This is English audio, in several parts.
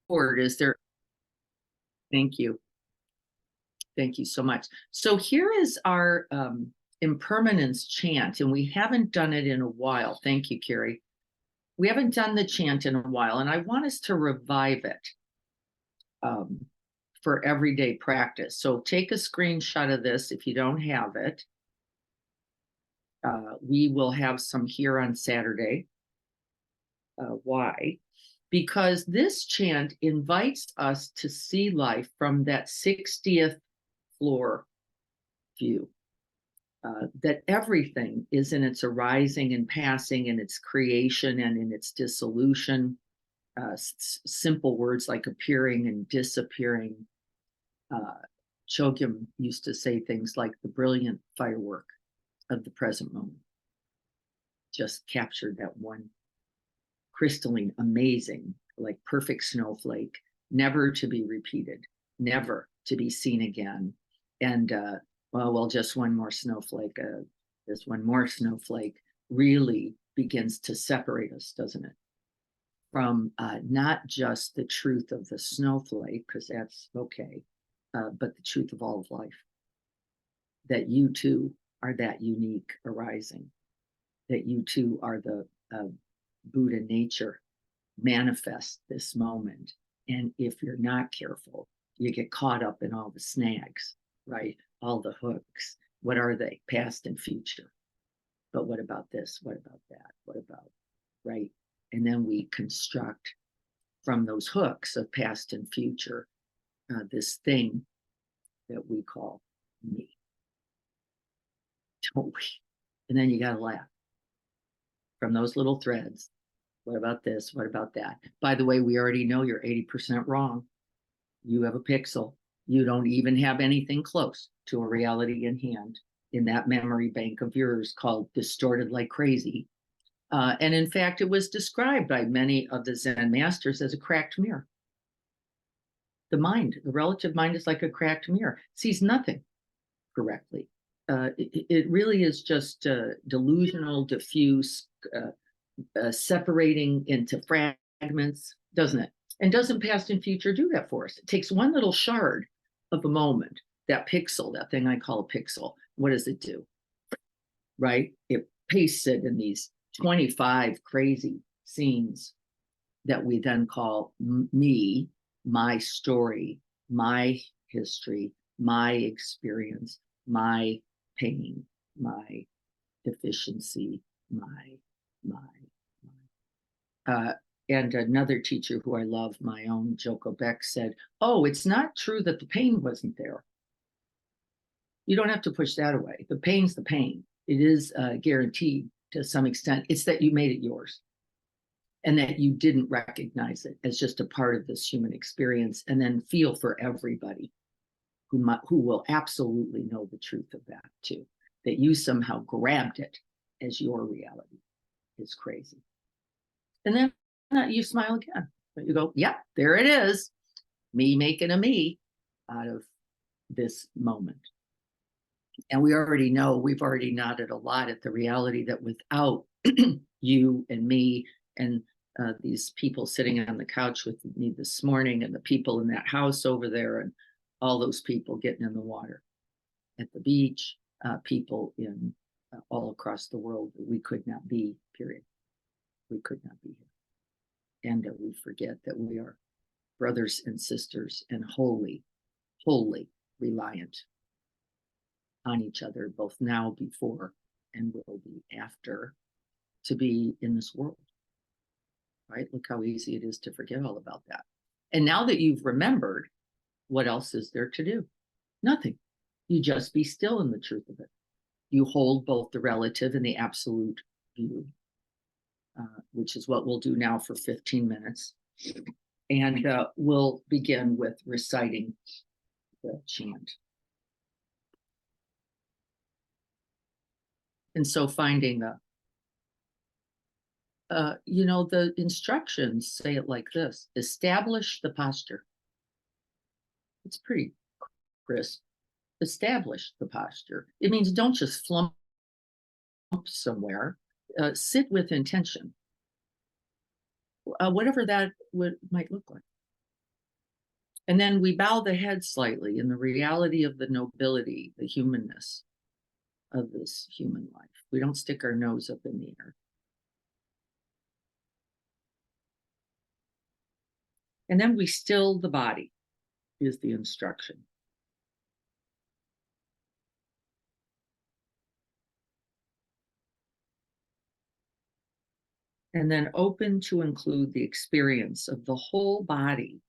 board, is there? Thank you. Thank you so much. So here is our impermanence chant, and we haven't done it in a while. Thank you, Carrie. We haven't done the chant in a while, and I want us to revive it for everyday practice. So take a screenshot of this if you don't have it. We will have some here on Saturday. Why? Because this chant invites us to see life from that 60th floor view, that everything is in its arising and passing, in its creation and in its dissolution. Simple words like appearing and disappearing. Chogyam used to say things like the brilliant firework of the present moment. Just captured that one crystalline, amazing, like perfect snowflake, never to be repeated, never to be seen again. And well, just one more snowflake, this one more snowflake really begins to separate us, doesn't it? From not just the truth of the snowflake, because that's okay, but the truth of all of life. That you too are that unique arising, that you too are the Buddha nature manifest this moment. And if you're not careful, you get caught up in all the snags, right? All the hooks. What are they? Past and future. But what about this? What about that? What about, right? And then we construct from those hooks of past and future this thing that we call me. Don't we? And then you got to laugh from those little threads. What about this? What about that? By the way, we already know you're 80% wrong. You have a pixel. You don't even have anything close to a reality in hand in that memory bank of yours called distorted like crazy. And in fact, it was described by many of the Zen masters as a cracked mirror. The mind, the relative mind, is like a cracked mirror, sees nothing correctly. It really is just delusional, diffuse, separating into fragments, doesn't it? And doesn't past and future do that for us? It takes one little shard of a moment, that pixel, that thing I call a pixel. What does it do? Right? It pastes it in these 25 crazy scenes that we then call me, my story, my history, my experience, my pain, my deficiency, my. And another teacher who I love, my own Joko Beck, said, oh, it's not true that the pain wasn't there. You don't have to push that away. The pain's the pain. It is guaranteed to some extent. It's that you made it yours and that you didn't recognize it as just a part of this human experience, and then feel for everybody who will absolutely know the truth of that too, that you somehow grabbed it as your reality. Is crazy. And then you smile again. You go, yeah, there it is. Me making a me out of this moment. And we already know, we've already nodded a lot at the reality that without you and me and these people sitting on the couch with me this morning, and the people in that house over there, and all those people getting in the water at the beach, people in all across the world, we could not be, period. We could not be here. And we forget that we are brothers and sisters and wholly reliant on each other, both now, before, and will be after, to be in this world, right? Look how easy it is to forget all about that. And now that you've remembered, what else is there to do? Nothing. You just be still in the truth of it. You hold both the relative and the absolute view, which is what we'll do now for 15 minutes. And we'll begin with reciting the chant. And so finding the instructions say it like this: establish the posture. It's pretty crisp. Establish the posture. It means don't just flump somewhere. Sit with intention. Whatever that might look like. And then we bow the head slightly in the reality of the nobility, the humanness of this human life. We don't stick our nose up in the air. And then we still the body is the instruction. And then open to include the experience of the whole body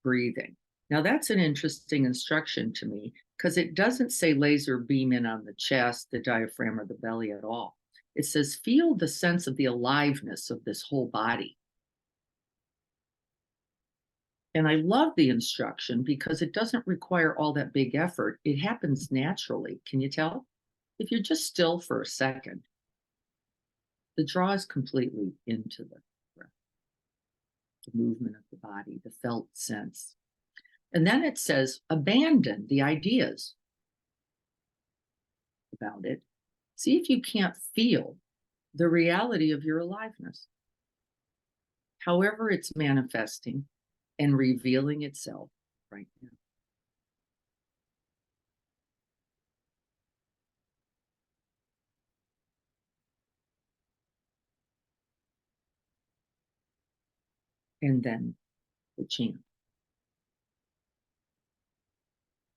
breathing. Now, that's an interesting instruction to me because it doesn't say laser beam in on the chest, the diaphragm, or the belly at all. It says feel the sense of the aliveness of this whole body. And I love the instruction because it doesn't require all that big effort. It happens naturally. Can you tell? If you're just still for a second, the draw is completely into the breath, the movement of the body, the felt sense. And then it says abandon the ideas about it. See if you can't feel the reality of your aliveness, however it's manifesting and revealing itself right now. And then the chant.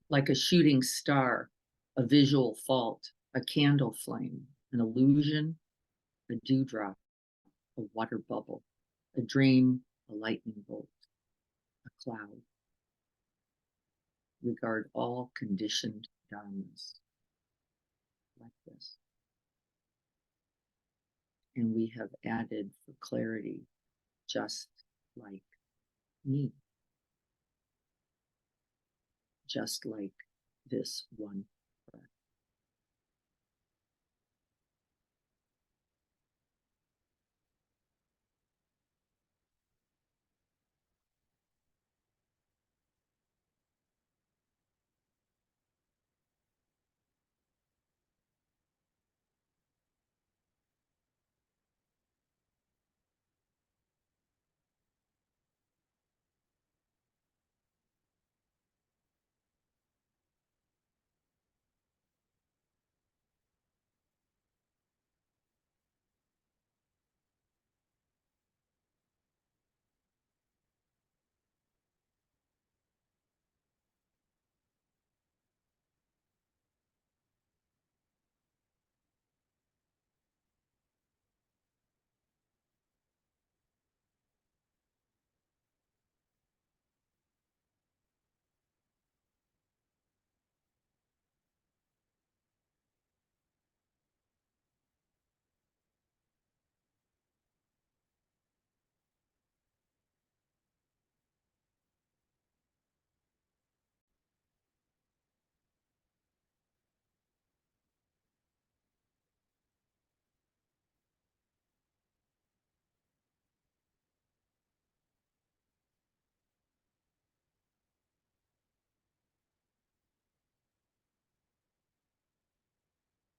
Like a shooting star, a visual fault, a candle flame, an illusion, a dewdrop, a water bubble, a dream, a lightning bolt, a cloud. Regard all conditioned dharmas like this. And we have added for clarity, just like me, just like this one breath.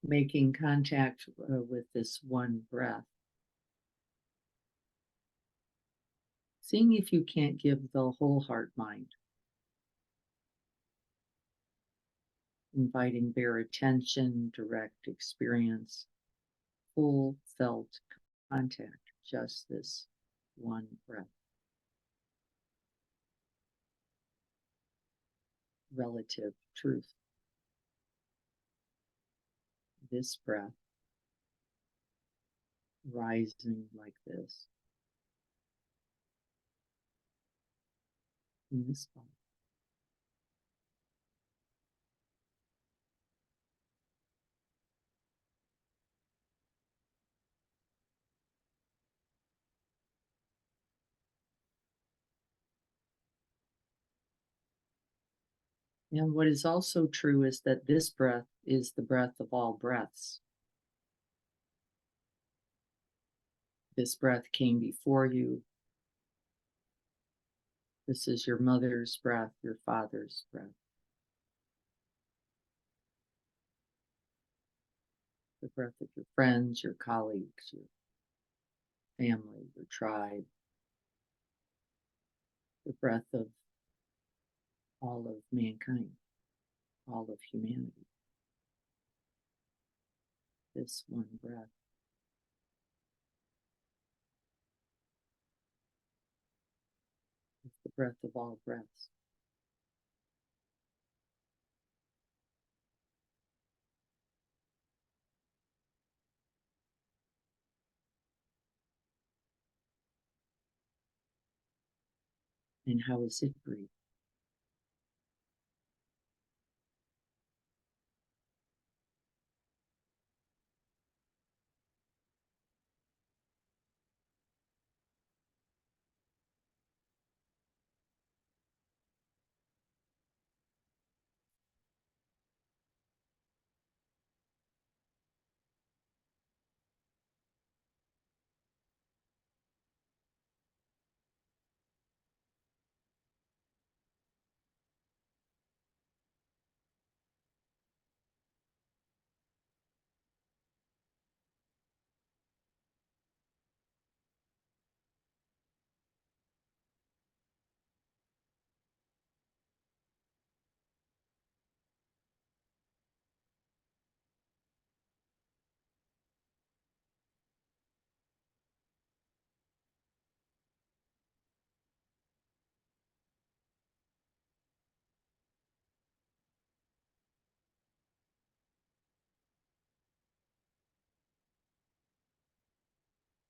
Making contact with this one breath. Seeing if you can't give the whole heart mind. Inviting bare attention, direct experience, full felt contact, just this one breath. Relative truth. This breath rising like this in this spot. And what is also true is that this breath is the breath of all breaths. This breath came before you. This is your mother's breath, your father's breath. The breath of your friends, your colleagues, your family, your tribe. The breath of all of mankind, all of humanity. This one breath. Is the breath of all breaths. And how is it breathed?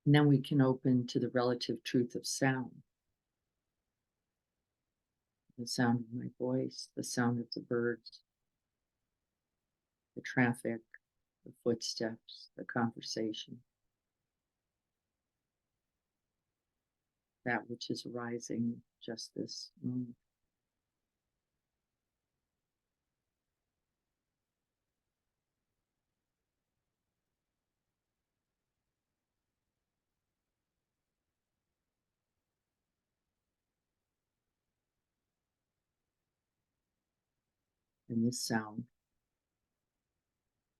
And then we can open to the relative truth of sound. The sound of my voice, the sound of the birds, the traffic, the footsteps, the conversation, that which is arising just this moment. And this sound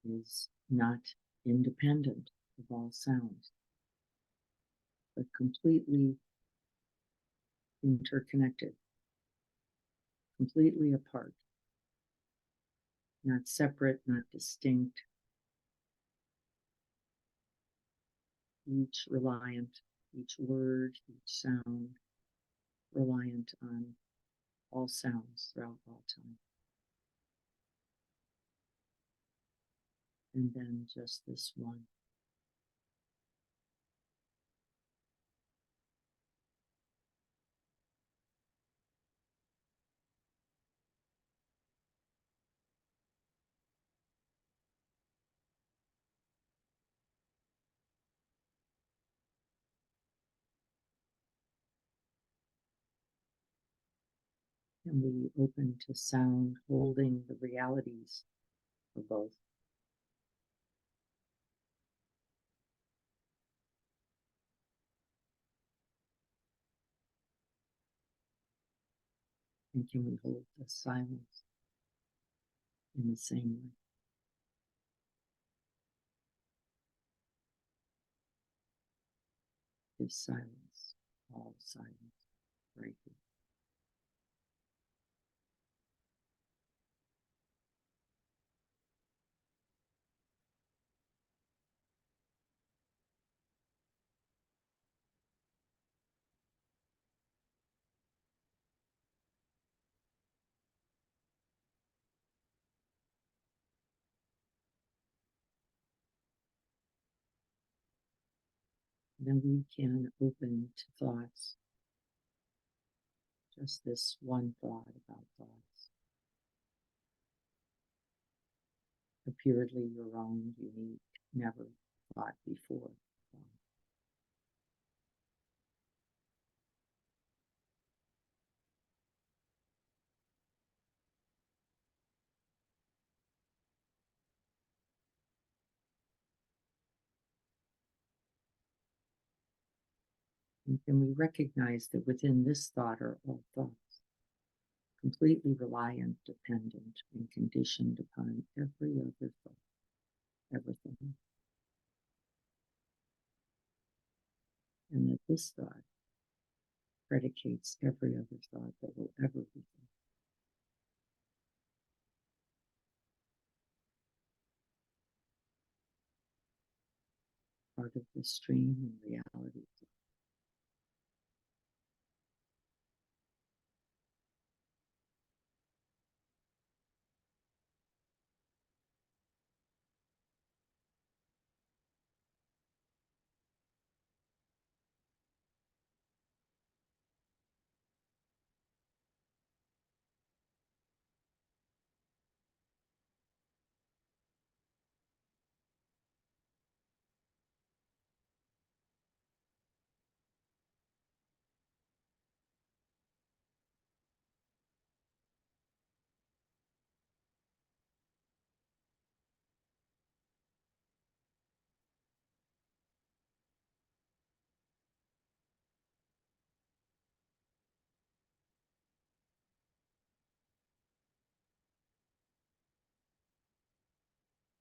is not independent of all sounds, but completely interconnected, completely apart, not separate, not distinct, each reliant, each word, each sound reliant on all sounds throughout all time. And then just this one. And we open to sound holding the realities of both. And can we hold the silence in the same way? This silence, all silence, right here. Then we can open to thoughts, just this one thought about thoughts. A purely your own, unique, never thought before. And can we recognize that within this thought are all thoughts, completely reliant, dependent, and conditioned upon every other thought, everything. And that this thought predicates every other thought that will ever be thought. part of the stream and reality.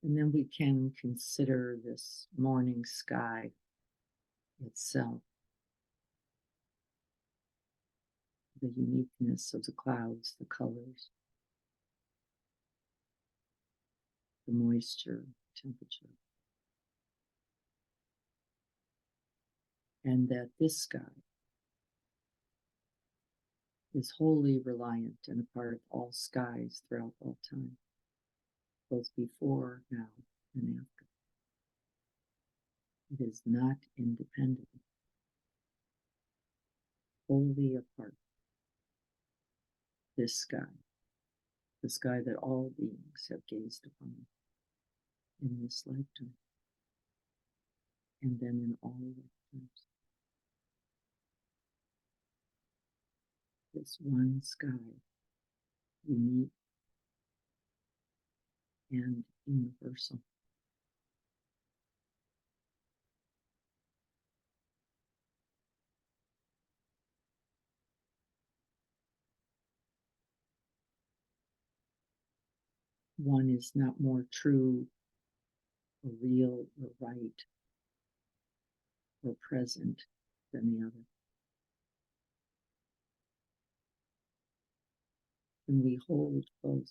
And then we can consider this morning sky itself, the uniqueness of the clouds, the colors, the moisture, temperature. And that this sky is wholly reliant and a part of all skies throughout all time, both before, now, and after. It is not independent, wholly apart. This sky, the sky that all beings have gazed upon in this lifetime, and then in all lifetimes. This one sky, unique and universal. One is not more true or real or right or present than the other. And we hold both.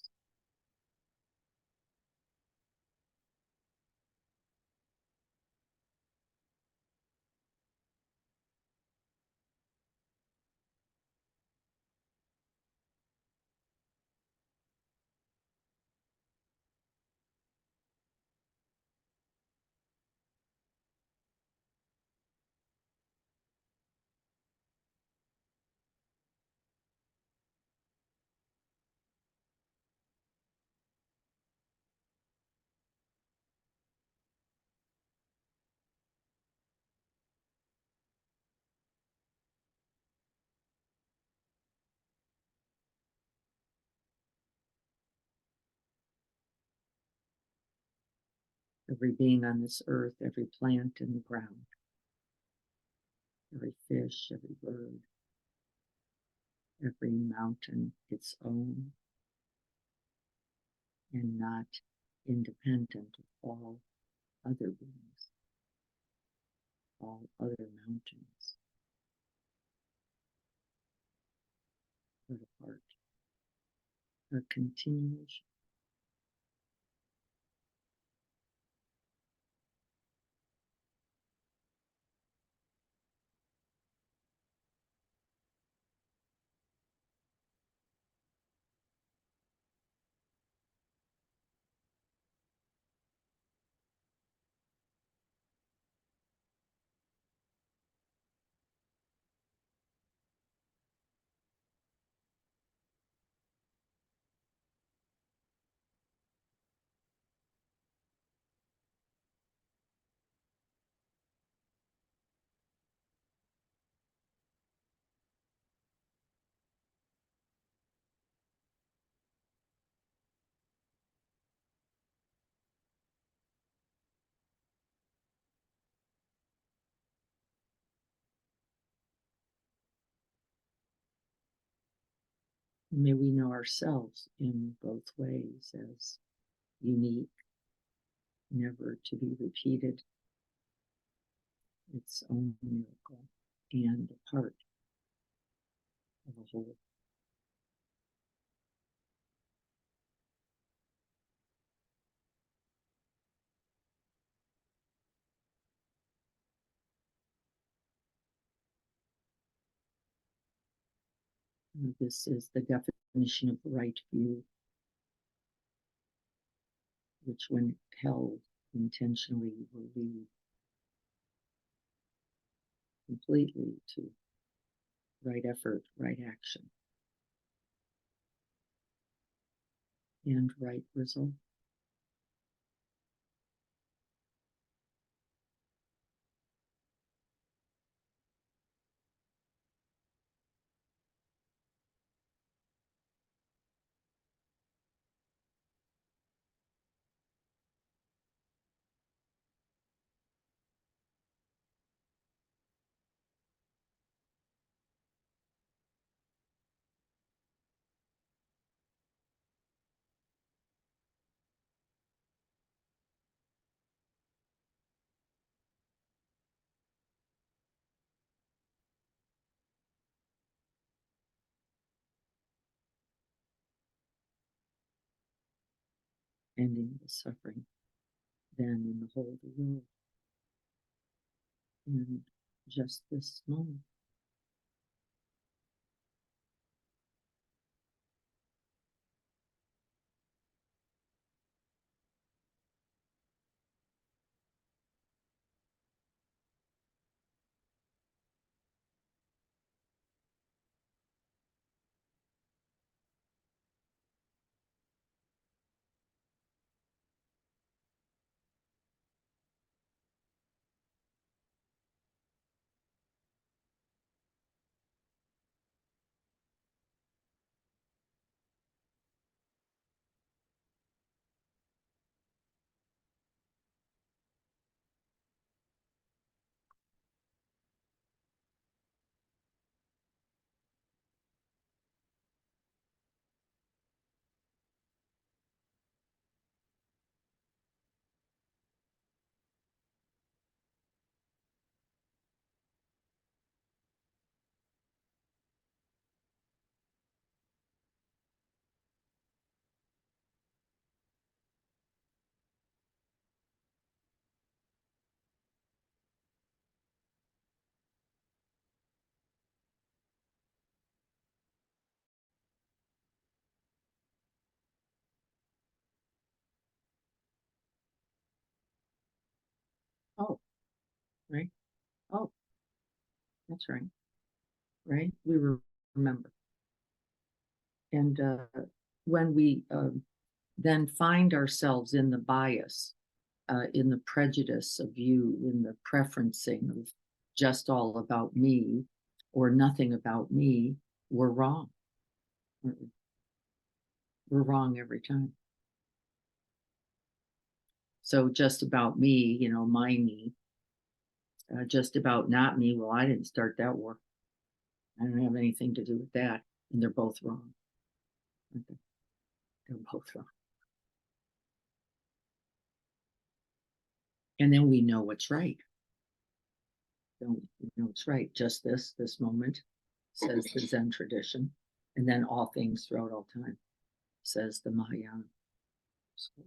Every being on this earth, every plant in the ground, every fish, every bird, every mountain its own, and not independent of all other beings, all other mountains, but a part, a continuation. May we know ourselves in both ways as unique, never to be repeated, its own miracle, and a part of a whole. This is the definition of right view, which, when held intentionally, will lead completely to right effort, right action, and right result. Ending the suffering then in the whole world, in just this moment. Oh, right. Oh, that's right. Right. We remember. And when we then find ourselves in the bias, in the prejudice of you, in the preferencing of just all about me or nothing about me, we're wrong. We're wrong every time. So just about me, my me, just about not me. Well, I didn't start that war. I don't have anything to do with that. And they're both wrong. They're both wrong. And then we know what's right. Don't we know what's right? Just this moment, says the Zen tradition. And then all things throughout all time, says the Mahayana school.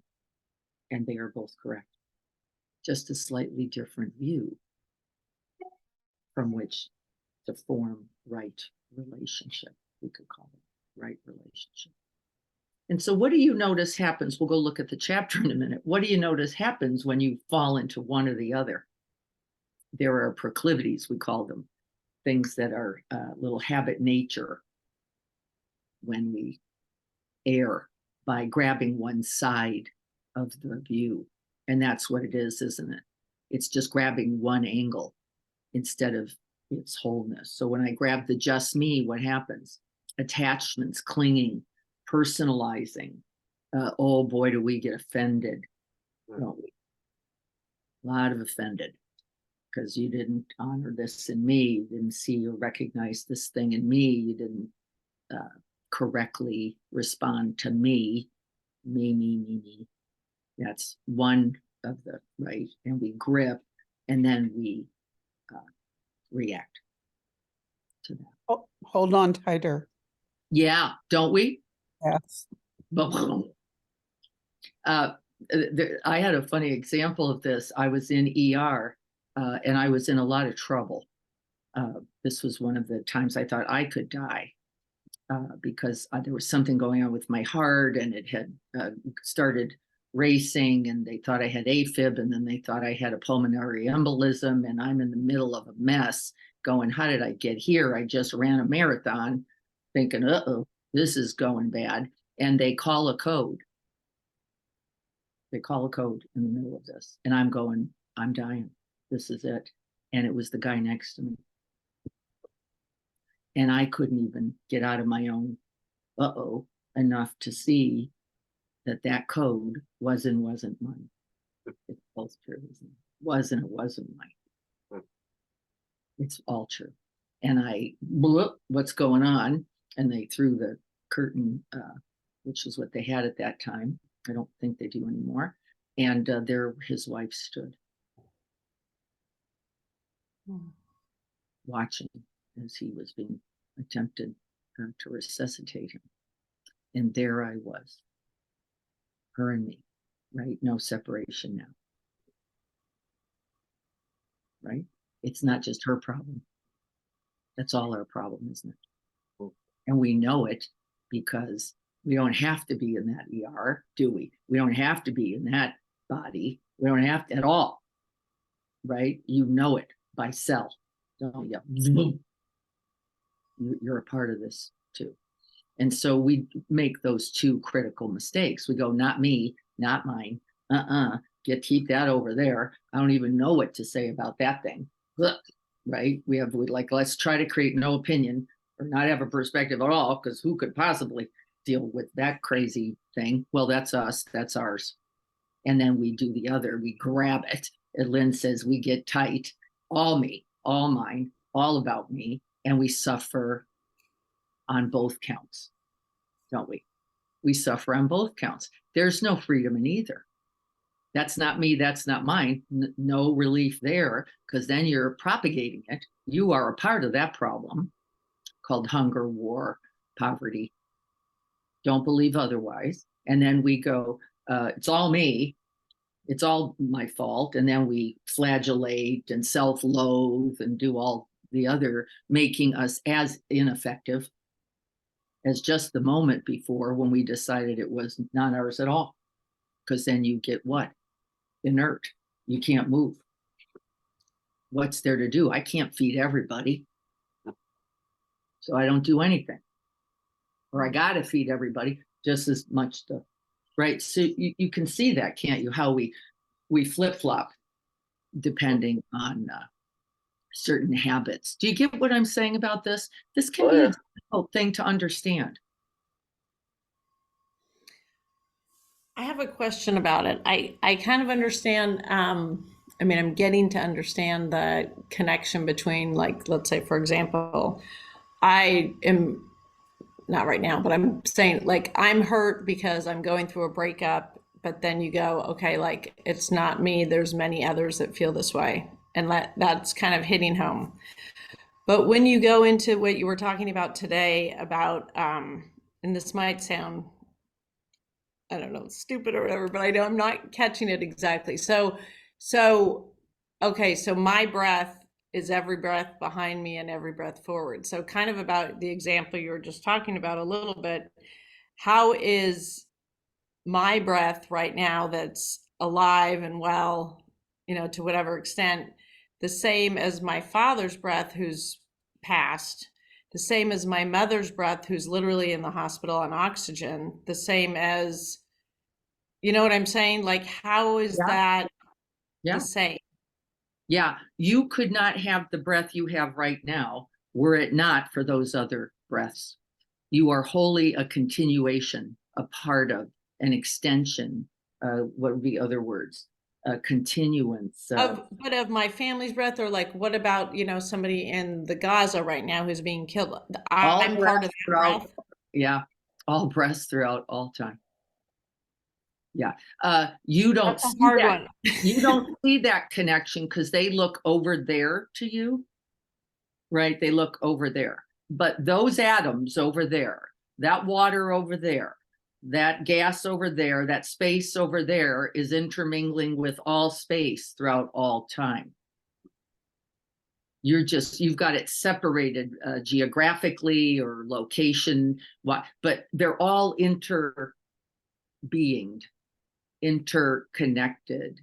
And they are both correct. Just a slightly different view from which to form right relationship, we could call it right relationship. And so what do you notice happens? We'll go look at the chapter in a minute. What do you notice happens when you fall into one or the other? There are proclivities, we call them, things that are little habit nature when we err by grabbing one side of the view. And that's what it is, isn't it? It's just grabbing one angle instead of its wholeness. So when I grab the just me, what happens? Attachments, clinging, personalizing. Oh boy, do we get offended, don't we? A lot of offended because you didn't honor this in me, you didn't see or recognize this thing in me, you didn't correctly respond to me. That's one of the right, and we grip, and then we react to that. Oh, hold on tighter. Yeah, don't we? Yes. I had a funny example of this. I was in ER and I was in a lot of trouble. This was one of the times I thought I could die. because there was something going on with my heart, and it had started racing, and they thought I had AFib, and then they thought I had a pulmonary embolism, and I'm in the middle of a mess going, how did I get here? I just ran a marathon thinking, uh-oh, this is going bad. And they call a code. They call a code in the middle of this. And I'm going, I'm dying. This is it. And it was the guy next to me. And I couldn't even get out of my own uh-oh enough to see that that code was and wasn't mine. It's both true. Was and it wasn't mine. It's all true. And I, what's going on? And they threw the curtain, which is what they had at that time. I don't think they do anymore. And there his wife stood watching as he was being attempted to resuscitate him. And there I was, her and me, right? No separation now, right? It's not just her problem. That's all our problem, isn't it? And we know it because we don't have to be in that ER, do we? We don't have to be in that body. We don't have to at all, right? You know it by cell, don't you? You're a part of this too. And so we make those two critical mistakes. We go, not me, not mine. Keep that over there. I don't even know what to say about that thing. Right? We like, let's try to create no opinion or not have a perspective at all, because who could possibly deal with that crazy thing? Well, that's us, that's ours. And then we do the other, we grab it. And Lynn says we get tight, all me, all mine, all about me, and we suffer on both counts, don't we? We suffer on both counts. There's no freedom in either. That's not me, that's not mine. No relief there, because then you're propagating it. You are a part of that problem called hunger, war, poverty. Don't believe otherwise. And then we go, it's all me. It's all my fault. And then we flagellate and self-loathe and do all the other, making us as ineffective as just the moment before when we decided it was not ours at all. Because then you get what? Inert. You can't move. What's there to do? I can't feed everybody. So I don't do anything. Or I got to feed everybody just as much stuff. Right. So you can see that, can't you? How we flip-flop depending on certain habits. Do you get what I'm saying about this? This can be a difficult thing to understand. I have a question about it. I kind of understand. I mean, I'm getting to understand the connection between, like, let's say, for example, I am not right now, but I'm saying, like, I'm hurt because I'm going through a breakup, but then you go, okay, like, it's not me. There's many others that feel this way. And that's kind of hitting home. But when you go into what you were talking about today about, and this might sound, I don't know, stupid or whatever, but I know I'm not catching it exactly. So, okay, so my breath is every breath behind me and every breath forward. So kind of about the example you were just talking about a little bit, how is my breath right now that's alive and well, to whatever extent, the same as my father's breath who's passed, the same as my mother's breath who's literally in the hospital on oxygen, the same as, you know what I'm saying? Like, how is that the same? Yeah, you could not have the breath you have right now were it not for those other breaths. You are wholly a continuation, a part of, an extension. What would be other words? A continuance. But of my family's breath, or like, what about, somebody in the Gaza right now who's being killed? I'm part of that breath. Yeah, all breaths throughout all time. Yeah, you don't That's a see hard that. one. You don't see that connection because they look over there to you, right? They look over there. But those atoms over there, that water over there, that gas over there, that space over there is intermingling with all space throughout all time. You've got it separated geographically or location, but they're all interconnected.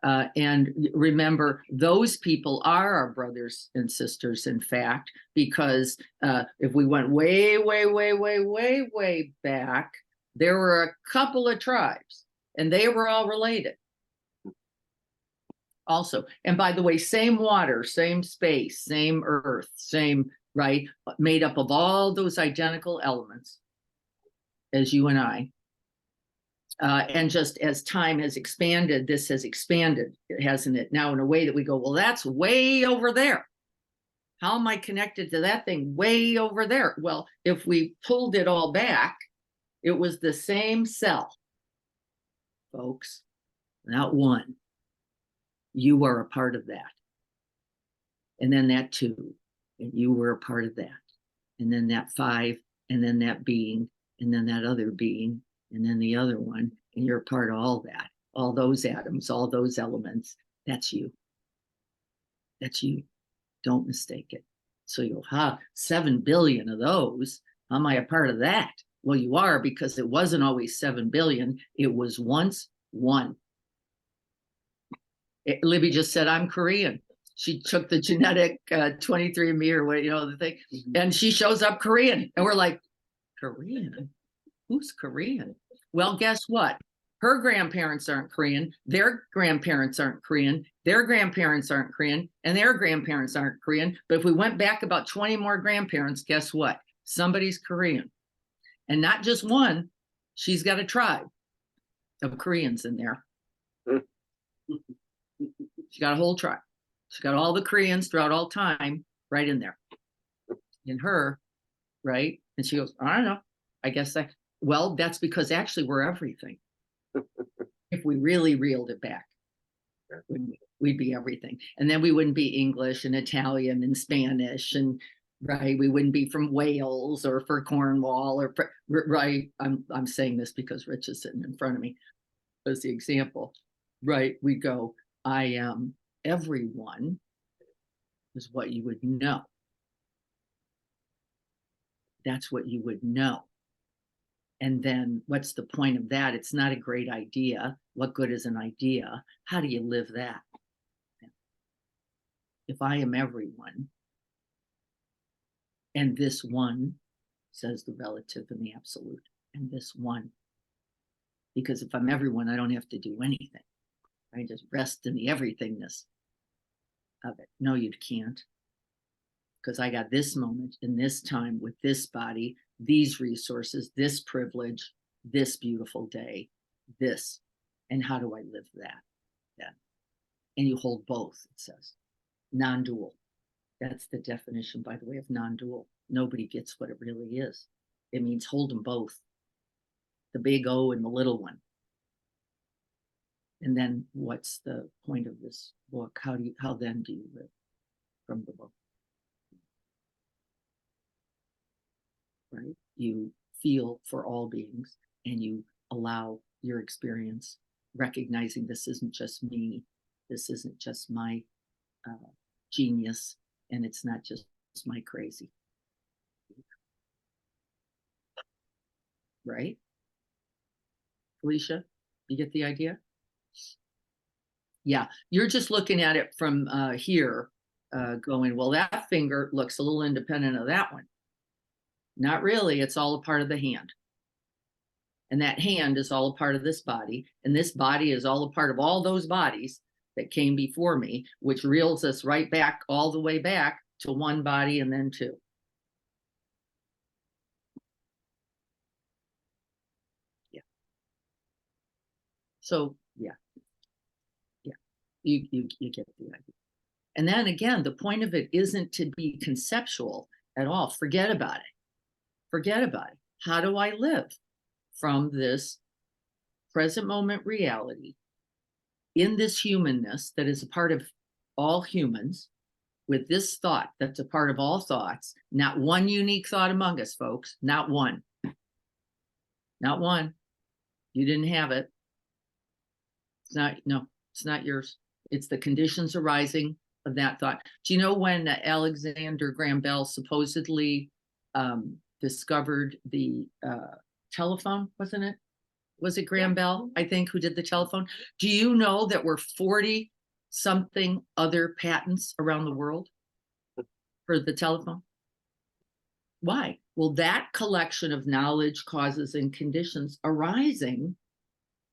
And remember, those people are our brothers and sisters, in fact, because if we went way, way, way, way, way, way back, there were a couple of tribes and they were all related. Also, and by the way, same water, same space, same earth, same, right? Made up of all those identical elements as you and I. And just as time has expanded, this has expanded, hasn't it? Now, in a way that we go, well, that's way over there. How am I connected to that thing way over there? Well, if we pulled it all back, it was the same cell, folks, not one. You are a part of that. And then that 2, and you were a part of that. And then that 5, and then that being, and then that other being, and then the other one, and you're a part of all that, all those atoms, all those elements. That's you. That's you. Don't mistake it. So you'll have 7 billion of those. Am I a part of that? Well, you are, because it wasn't always 7 billion. It was once 1. Libby just said, I'm Korean. She took the genetic 23andMe or what, the thing, and she shows up Korean. And we're like, Korean? Who's Korean? Well, guess what? Her grandparents aren't Korean. Their grandparents aren't Korean. Their grandparents aren't Korean. And their grandparents aren't Korean. But if we went back about 20 more grandparents, guess what? Somebody's Korean. And not just one. She's got a tribe of Koreans in there. She got a whole tribe. She got all the Koreans throughout all time right in there. In her, right? And she goes, I don't know. I guess well, that's because actually we're everything. If we really reeled it back, we'd be everything. And then we wouldn't be English and Italian and Spanish, and right, we wouldn't be from Wales or for Cornwall or right. I'm saying this because Rich is sitting in front of me as the example, right? We go, I am everyone is what you would know. That's what you would know. And then what's the point of that? It's not a great idea. What good is an idea? How do you live that? If I am everyone, and this one, says the relative and the absolute, and this one. Because if I'm everyone, I don't have to do anything. I just rest in the everythingness of it. No, you can't. Because I got this moment in this time with this body, these resources, this privilege, this beautiful day, this. And how do I live that? Yeah. And you hold both, it says. Non-dual. That's the definition, by the way, of non-dual. Nobody gets what it really is. It means hold them both. The big O and the little one. And then what's the point of this book? How then do you live from the book? Right? You feel for all beings and you allow your experience, recognizing this isn't just me, this isn't just my genius, and it's not just my crazy. Right? Felicia, you get the idea? Yeah, you're just looking at it from here, going, well, that finger looks a little independent of that one. Not really, it's all a part of the hand. And that hand is all a part of this body, and this body is all a part of all those bodies that came before me, which reels us right back, all the way back to one body and then two. Yeah. So, yeah. Yeah, you get the idea. And then again, the point of it isn't to be conceptual at all. Forget about it. Forget about it. How do I live from this present moment reality in this humanness that is a part of all humans, with this thought that's a part of all thoughts, not one unique thought among us, folks, not one. Not one. You didn't have it. It's not, no, it's not yours. It's the conditions arising of that thought. Do you know when Alexander Graham Bell supposedly discovered the telephone, wasn't it? Was it Graham Bell, I think, who did the telephone? Do you know that we're 40 something other patents around the world for the telephone? Why? Well, that collection of knowledge, causes, and conditions arising,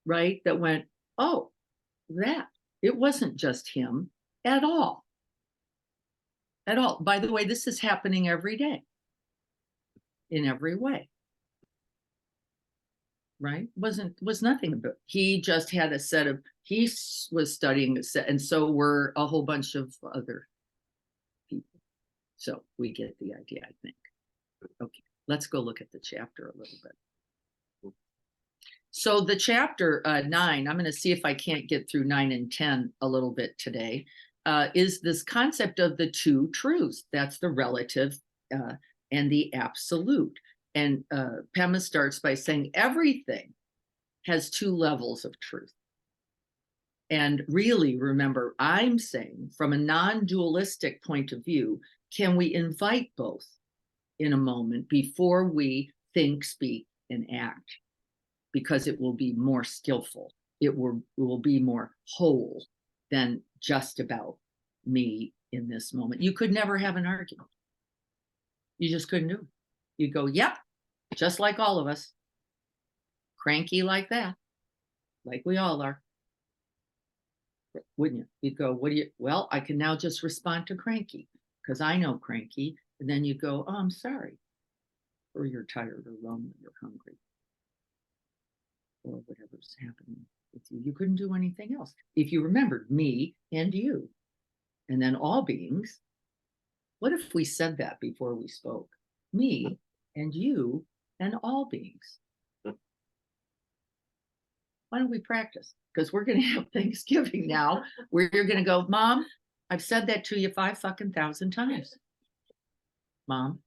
right, that went, oh, that, it wasn't just him at all. At all. By the way, this is happening every day in every way. Right? Was nothing about, he just had a set of, he was studying a set, and so were a whole bunch of other people. So we get the idea, I think. Okay, let's go look at the chapter a little bit. So the chapter 9, I'm going to see if I can't get through 9 and 10 a little bit today, is this concept of the two truths. That's the relative and the absolute. And Pema starts by saying everything has two levels of truth. And really, remember, I'm saying from a non-dualistic point of view, can we invite both in a moment before we think, speak, and act? Because it will be more skillful. It will be more whole than just about me in this moment. You could never have an argument. You just couldn't do it. You'd go, yep, just like all of us. Cranky like that, like we all are. Wouldn't you? You'd go, what do you, well, I can now just respond to cranky because I know cranky. And then you go, oh, I'm sorry. Or you're tired or lonely or hungry. Or whatever's happening with you. You couldn't do anything else. If you remembered me and you, and then all beings, what if we said that before we spoke? Me and you and all beings. Why don't we practice? Because we're going to have Thanksgiving now where you're going to go, Mom, I've said that to you 5,000 times. Mom.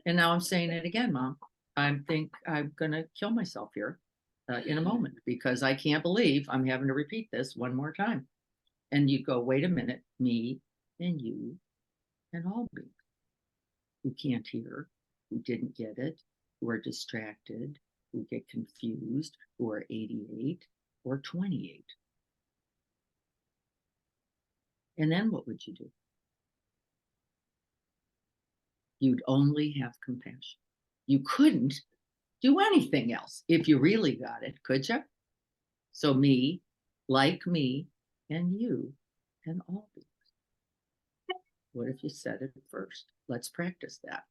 And now I'm saying it again, Mom. I think I'm going to kill myself here in a moment because I can't believe I'm having to repeat this one more time. And you go, wait a minute, me and you and all beings who can't hear, who didn't get it, who are distracted, who get confused, who are 88 or 28. And then what would you do? You'd only have compassion. You couldn't do anything else if you really got it, could you? So me, like me, and you, and all beings. What if you said it first? Let's practice that.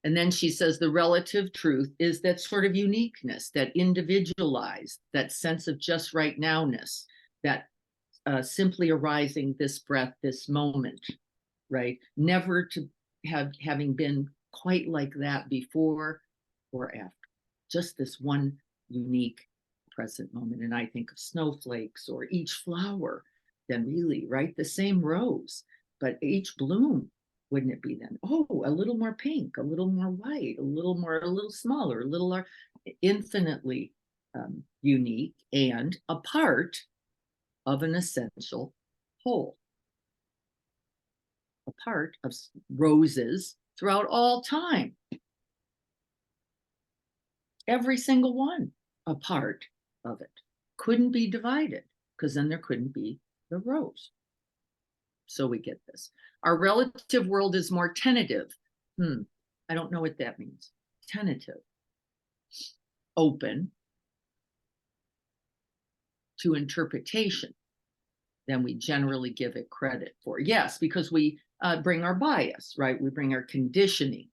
And then she says the relative truth is that sort of uniqueness, that individualized, that sense of just right nowness, that simply arising this breath, this moment, right? Never to having been quite like that before or after. Just this one unique present moment. And I think of snowflakes or each flower, then really, right? The same rose, but each bloom. Wouldn't it be then? Oh, a little more pink, a little more white, a little smaller, a little infinitely unique and a part of an essential whole. A part of roses throughout all time. Every single one, a part of it. Couldn't be divided because then there couldn't be the rose. So we get this. Our relative world is more tentative. I don't know what that means. Tentative. Open to interpretation than we generally give it credit for. Yes, because we bring our bias, right? We bring our conditioning.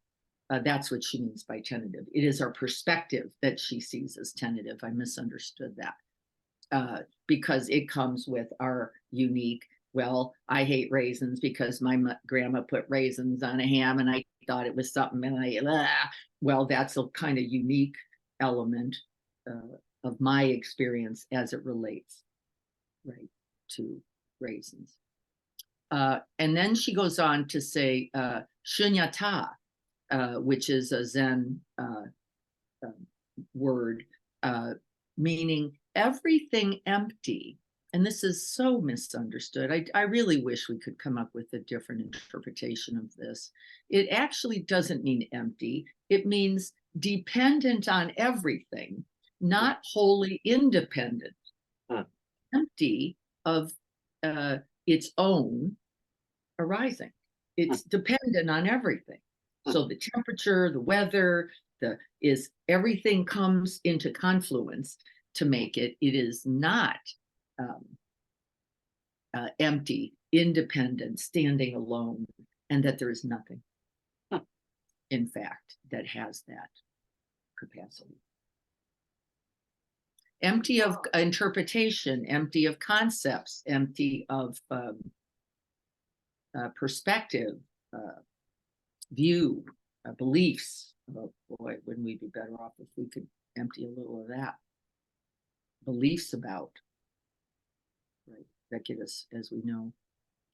That's what she means by tentative. It is our perspective that she sees as tentative. I misunderstood that because it comes with our unique, well, I hate raisins because my grandma put raisins on a ham and I thought it was something and well, that's a kind of unique element of my experience as it relates, right, to raisins. And then she goes on to say shunyata, which is a Zen word, meaning everything empty. and this is so misunderstood. I really wish we could come up with a different interpretation of this. It actually doesn't mean empty. It means dependent on everything, not wholly independent. Empty of its own arising. It's dependent on everything. So the temperature, the weather, everything comes into confluence to make it. It is not empty, independent, standing alone, and that there is nothing, in fact, that has that capacity. Empty of interpretation, empty of concepts, empty of perspective, view, beliefs. Oh boy, wouldn't we be better off if we could empty a little of that? Beliefs about, right, that get us, as we know,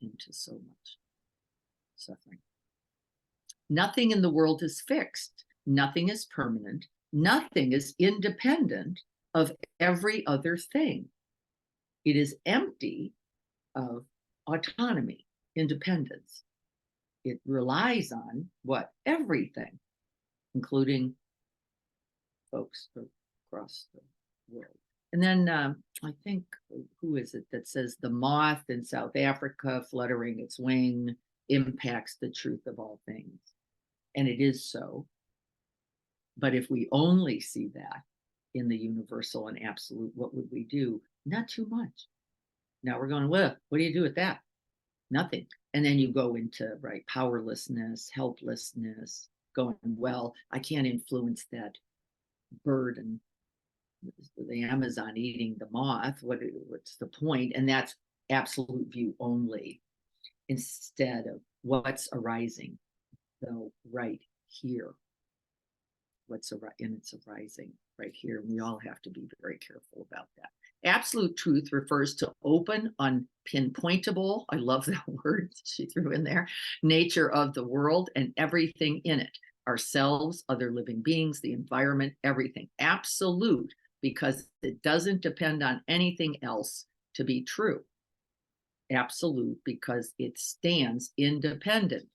into so much suffering. Nothing in the world is fixed. Nothing is permanent. Nothing is independent of every other thing. It is empty of autonomy, independence. It relies on what? Everything, including folks across the world. And then I think, who is it that says the moth in South Africa fluttering its wing impacts the truth of all things? And it is so. But if we only see that in the universal and absolute, what would we do? Not too much. Now we're going, well, what do you do with that? Nothing. And then you go into, right, powerlessness, helplessness, going, well, I can't influence that bird and the Amazon eating the moth. What's the point? And that's absolute view only, instead of what's arising, though, right here. And it's arising right here. And we all have to be very careful about that. Absolute truth refers to open, unpinpointable, I love that word she threw in there, nature of the world and everything in it, ourselves, other living beings, the environment, everything. Absolute, because it doesn't depend on anything else to be true. Absolute, because it stands independent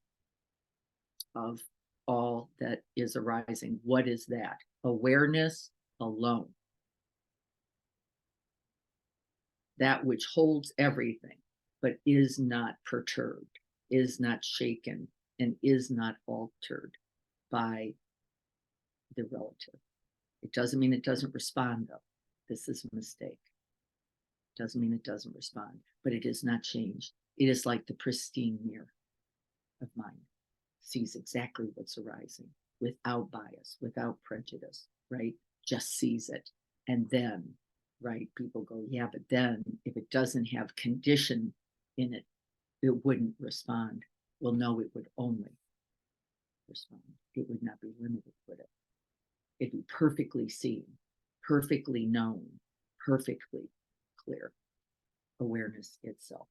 of all that is arising. What is that? Awareness alone. That which holds everything, but is not perturbed, is not shaken, and is not altered by the relative. It doesn't mean it doesn't respond, though. This is a mistake. It doesn't mean it doesn't respond, but it is not changed. It is like the pristine mirror of mind, sees exactly what's arising without bias, without prejudice, right? Just sees it. And then, right, people go, yeah, but then if it doesn't have condition in it, it wouldn't respond. Well, no, it would only respond. It would not be limited, would it? It'd be perfectly seen, perfectly known, perfectly clear. Awareness itself,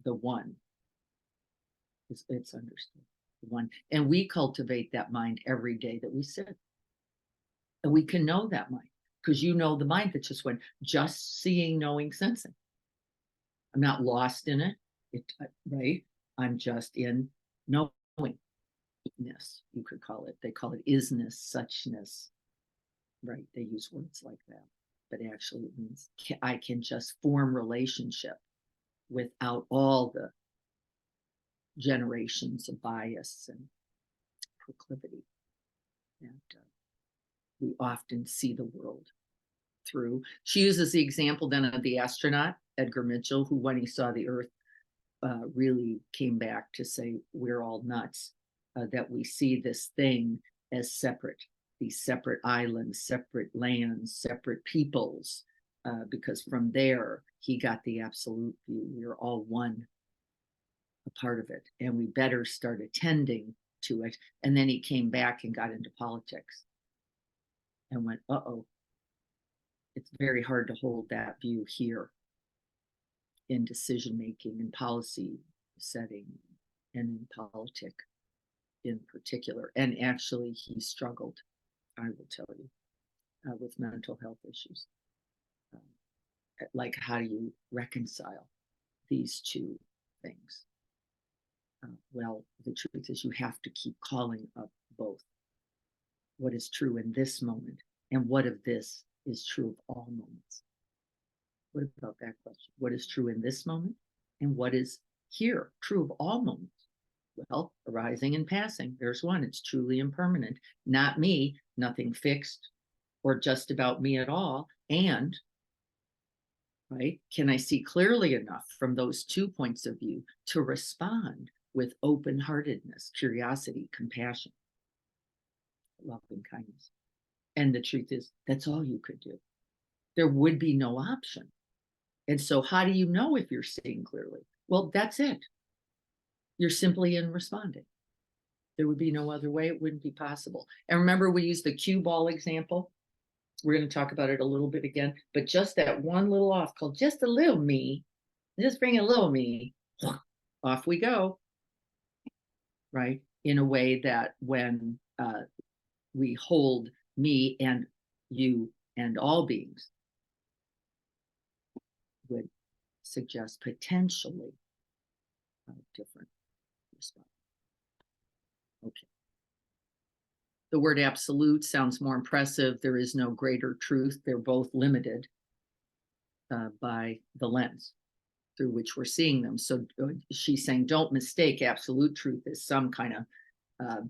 the one, it's understood. The one, and we cultivate that mind every day that we sit. And we can know that mind, because you know the mind that just went, just seeing, knowing, sensing. I'm not lost in it, right? I'm just in knowingness, you could call it. They call it isness, suchness, right? They use words like that, but actually it means I can just form relationship without all the generations of bias and proclivity. And we often see the world through. She uses the example then of the astronaut, Edgar Mitchell, who when he saw the Earth really came back to say, we're all nuts, that we see this thing as separate, these separate islands, separate lands, separate peoples, because from there, he got the absolute view. We're all one, a part of it, and we better start attending to it. And then he came back and got into politics and went, uh-oh, it's very hard to hold that view here in decision-making and policy setting and in politic in particular. And actually he struggled, I will tell you, with mental health issues like, how do you reconcile these two things? Well, the truth is you have to keep calling up both. What is true in this moment, and what of this is true of all moments? What about that question? What is true in this moment, and what is here true of all moments? Well, arising and passing, there's one. It's truly impermanent, not me, nothing fixed or just about me at all. And, right, can I see clearly enough from those 2 points of view to respond with open-heartedness, curiosity, compassion, loving kindness? And the truth is, that's all you could do. There would be no option. And so how do you know if you're seeing clearly? Well, that's it. You're simply in responding. There would be no other way. It wouldn't be possible. And remember, we used the cue ball example. We're going to talk about it a little bit again, but just that one little off called just a little me, just bring a little me, off we go, right? In a way that when we hold me and you and all beings would suggest potentially a different response. Okay. The word absolute sounds more impressive. There is no greater truth. They're both limited by the lens through which we're seeing them. So she's saying, don't mistake absolute truth as some kind of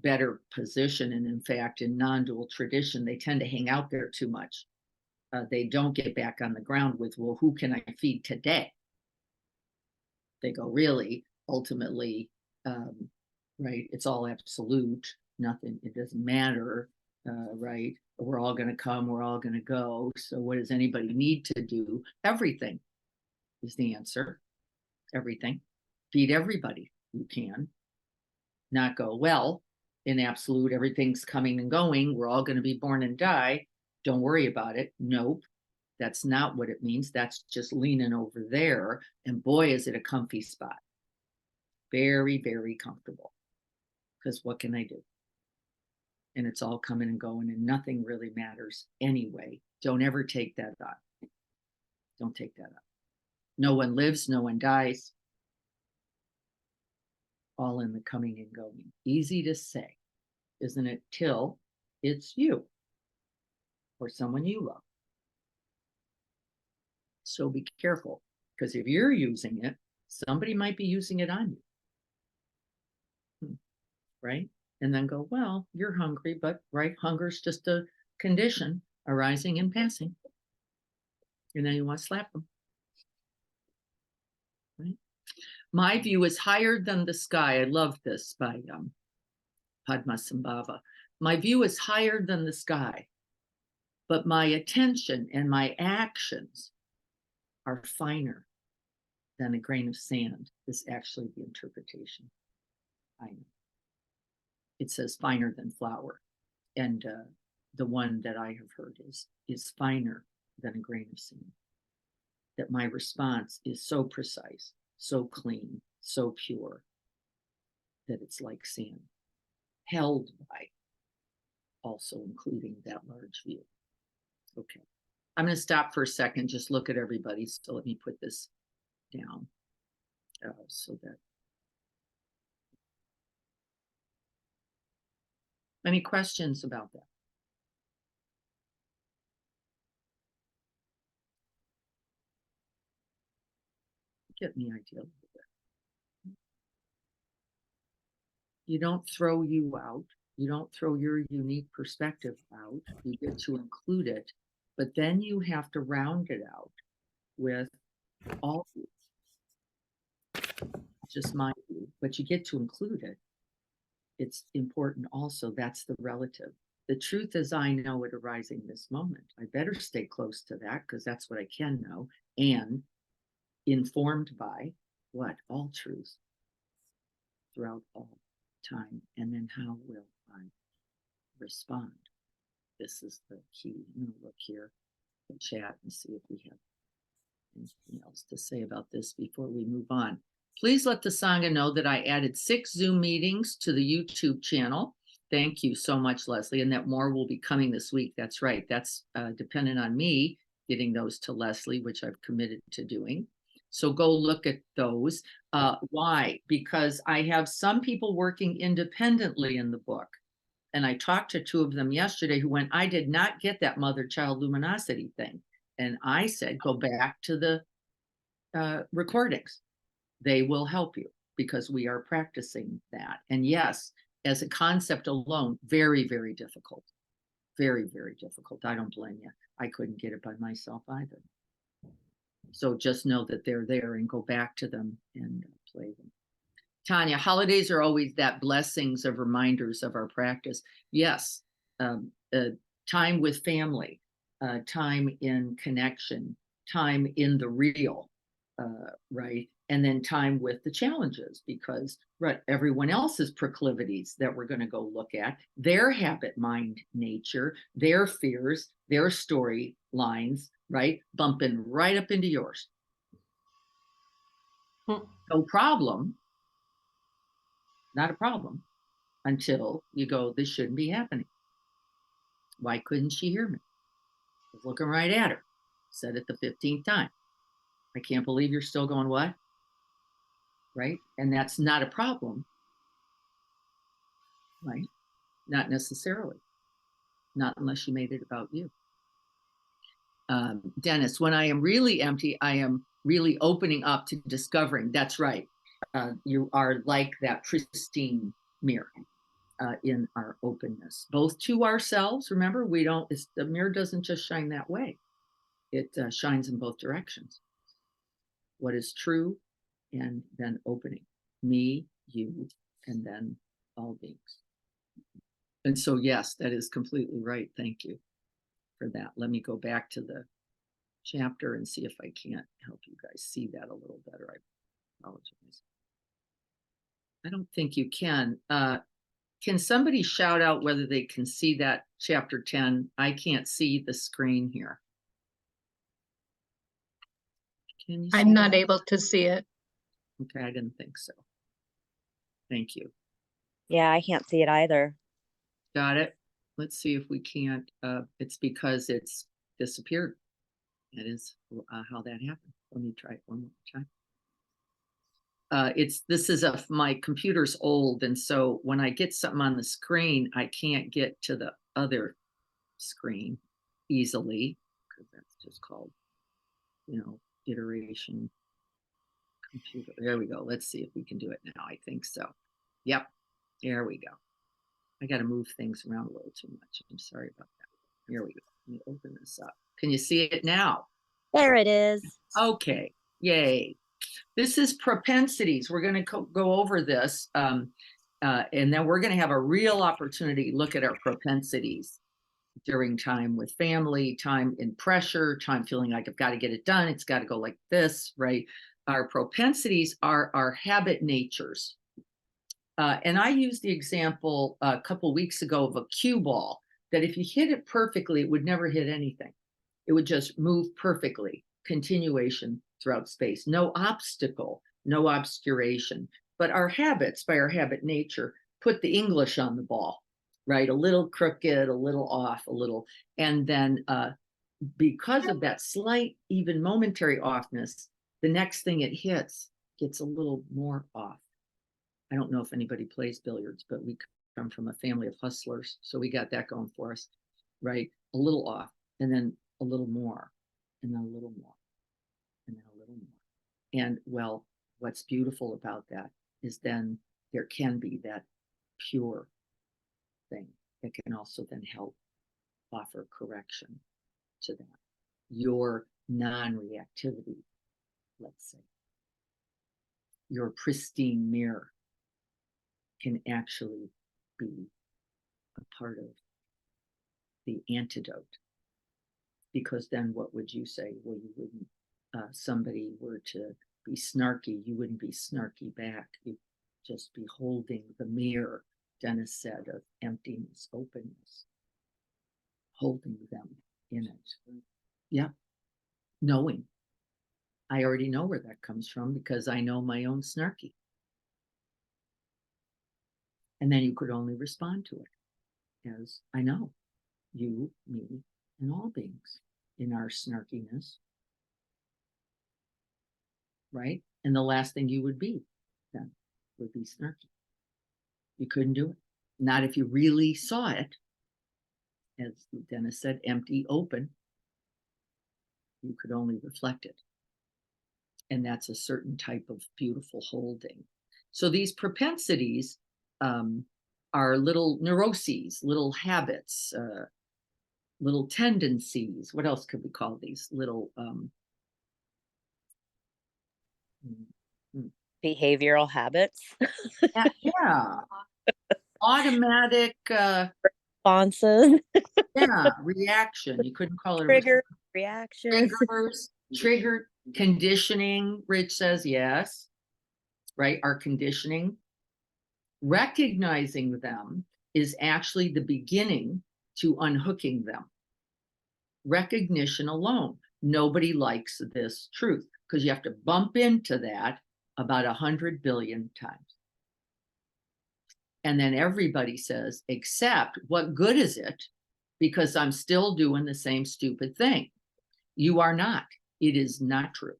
better position. And in fact, in non-dual tradition, they tend to hang out there too much. They don't get back on the ground with, well, who can I feed today? They go, really, ultimately, right, it's all absolute, nothing, it doesn't matter, right? We're all going to come, we're all going to go. So what does anybody need to do? Everything is the answer. Everything. Feed everybody you can. Not go, well, in absolute, everything's coming and going. We're all going to be born and die. Don't worry about it. Nope. That's not what it means. That's just leaning over there. And boy, is it a comfy spot. Very, very comfortable. Because what can I do? And it's all coming and going, and nothing really matters anyway. Don't ever take that on. Don't take that on. No one lives, no one dies. All in the coming and going. Easy to say, isn't it? Till it's you or someone you love. So be careful, because if you're using it, somebody might be using it on you. Right? And then go, well, you're hungry, but right, hunger is just a condition arising and passing. And then you want to slap them. Right? My view is higher than the sky. I love this by Padmasambhava. My view is higher than the sky, but my attention and my actions are finer than a grain of sand is actually the interpretation. I know. It says finer than flour. And the one that I have heard is finer than a grain of sand. That my response is so precise, so clean, so pure, that it's like sand, held by also including that large view. Okay. I'm going to stop for a second, just look at everybody. So let me put this down so that. Any questions about that? Get the idea a little bit. You don't throw you out. You don't throw your unique perspective out. You get to include it, but then you have to round it out with all views. Just my view, but you get to include it. It's important also. That's the relative. The truth is, I know it arising this moment. I better stay close to that because that's what I can know, and informed by what? All truths throughout all time. And then how will I respond? This is the key. I'm going to look here in chat and see if we have anything else to say about this before we move on. Please let the Sangha know that I added 6 Zoom meetings to the YouTube channel. Thank you so much, Leslie, and that more will be coming this week. That's right. That's dependent on me getting those to Leslie, which I've committed to doing. So go look at those. Why? Because I have some people working independently in the book. And I talked to two of them yesterday who went, I did not get that mother-child luminosity thing. And I said, go back to the recordings. They will help you because we are practicing that. And yes, as a concept alone, very, very difficult. Very, very difficult. I don't blame you. I couldn't get it by myself either. So just know that they're there and go back to them and play them. Tanya, holidays are always that blessings of reminders of our practice. Yes, time with family, time in connection, time in the real, right? And then time with the challenges, because right, everyone else's proclivities that we're going to go look at, their habit, mind, nature, their fears, their story lines, right? Bumping right up into yours. No problem. Not a problem until you go, this shouldn't be happening. Why couldn't she hear me? I was looking right at her. Said it the 15th time. I can't believe you're still going, what? Right? And that's not a problem. Right? Not necessarily. Not unless you made it about you. Dennis, when I am really empty, I am really opening up to discovering. That's right. You are like that pristine mirror. In our openness, both to ourselves. Remember, the mirror doesn't just shine that way. It shines in both directions. What is true, and then opening. Me, you, and then all beings. And so, yes, that is completely right. Thank you for that. Let me go back to the chapter and see if I can't help you guys see that a little better. I apologize. I don't think you can. Can somebody shout out whether they can see that chapter 10? I can't see the screen here. Can you see I'm not that? able to see it. Okay, I didn't think so. Thank you. Yeah, I can't see it either. Got it. Let's see if we can't. It's because it's disappeared. That is how that happened. Let me try it one more time. My computer's old, and so when I get something on the screen, I can't get to the other screen easily, because that's just called, iteration computer. There we go. Let's see if we can do it now. I think so. Yep. There we go. I got to move things around a little too much. I'm sorry about that. Here we go. Let me open this up. Can you see it now? There it is. Okay. Yay. This is propensities. We're going to go over this, and then we're going to have a real opportunity to look at our propensities during time with family, time in pressure, time feeling like I've got to get it done. It's got to go like this, right? Our propensities are our habit natures. And I used the example a couple weeks ago of a cue ball, that if you hit it perfectly, it would never hit anything. It would just move perfectly, continuation throughout space, no obstacle, no obscuration. But our habits, by our habit nature, put the English on the ball, right? A little crooked, a little off, a little. And then because of that slight, even momentary offness, the next thing it hits gets a little more off. I don't know if anybody plays billiards, but we come from a family of hustlers. So we got that going for us, right? A little off, and then a little more, and then a little more, and then a little more. And well, what's beautiful about that is then there can be that pure thing that can also then help offer correction to that. Your non-reactivity, let's say, your pristine mirror can actually be a part of the antidote. Because then what would you say? Well, you wouldn't, somebody were to be snarky, you wouldn't be snarky back. You'd just be holding the mirror, Dennis said, of emptiness, openness, holding them in it. Yeah, knowing. I already know where that comes from because I know my own snarky. And then you could only respond to it as I know, you, me, and all beings. in our snarkiness, right? And the last thing you would be then would be snarky. You couldn't do it. Not if you really saw it, as Dennis said, empty, open. You could only reflect it. And that's a certain type of beautiful holding. So these propensities are little neuroses, little habits, little tendencies. What else could we call these? Little Behavioral habits, yeah, automatic responses, reaction. You couldn't call it trigger reactions. trigger conditioning. Rich says yes, right? Our conditioning. Recognizing them is actually the beginning to unhooking them. Recognition alone. Nobody likes this truth because you have to bump into that about 100 billion times. And then everybody says, except what good is it? Because I'm still doing the same stupid thing. You are not. It is not true.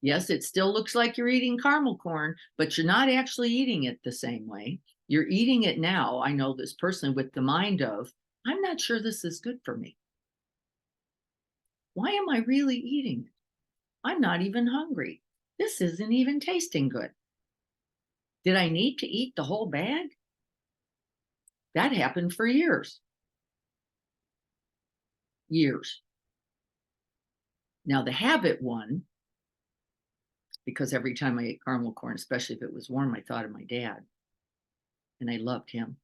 Yes, it still looks like you're eating caramel corn, but you're not actually eating it the same way. You're eating it now. I know this person with the mind of, I'm not sure this is good for me. Why am I really eating it? I'm not even hungry. This isn't even tasting good. Did I need to eat the whole bag? That happened for years. Years. Now the habit one, because every time I ate caramel corn, especially if it was warm, I thought of my dad. And I loved him.